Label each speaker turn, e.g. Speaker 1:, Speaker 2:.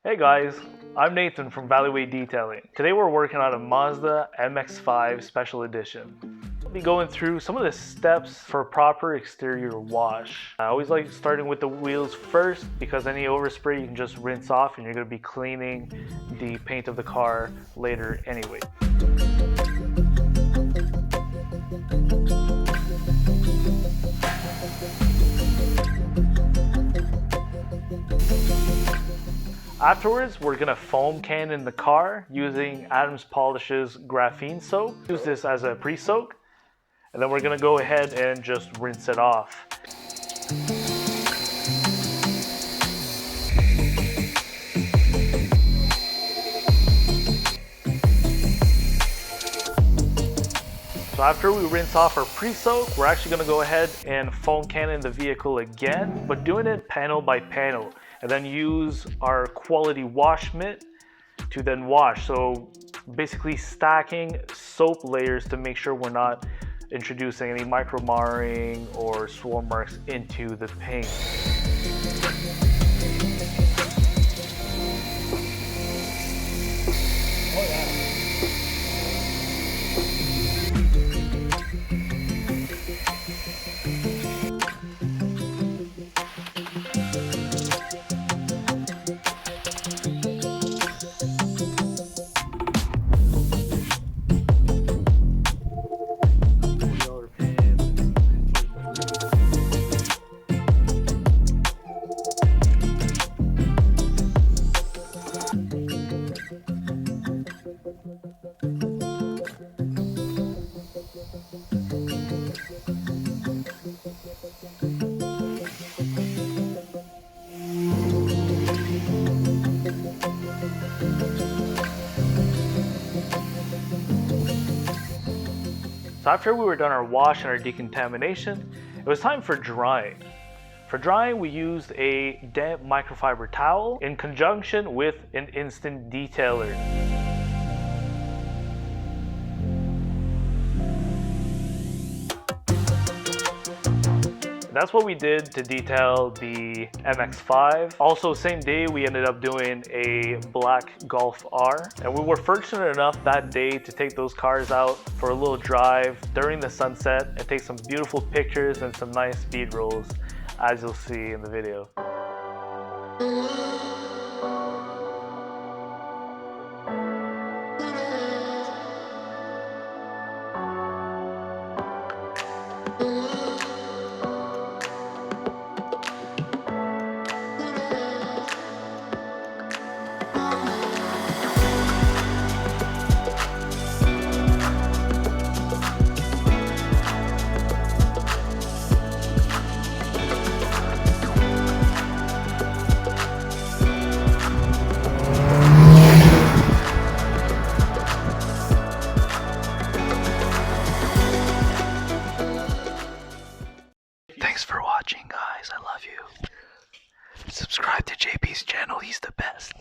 Speaker 1: Hey guys, I'm Nathan from Valliway Detailing. Today we're working on a Mazda Mx-5 Special Edition. We'll be going through some of the steps for a proper exterior wash. I always like starting with the wheels first because any overspray you can just rinse off and you're going to be cleaning the paint of the car later anyway. Afterwards, we're gonna foam can in the car using Adams Polish's graphene soap. Use this as a pre-soak, and then we're gonna go ahead and just rinse it off. So after we rinse off our pre-soak, we're actually gonna go ahead and foam can in the vehicle again, but doing it panel by panel, and then use our quality wash mitt to then wash. So basically stacking soap layers to make sure we're not introducing any micro marring or swirl marks into the paint. Oh yeah. So after we were done our wash and our decontamination, it was time for drying. For drying, we used a damp microfiber towel in conjunction with an instant detailer. That's what we did to detail the MX-5. Also, same day, we ended up doing a black Golf R. And we were fortunate enough that day to take those cars out for a little drive during the sunset and take some beautiful pictures and some nice speed rolls, as you'll see in the video.
Speaker 2: Thanks for watching, guys. I love you. Subscribe to JP's channel. He's the best.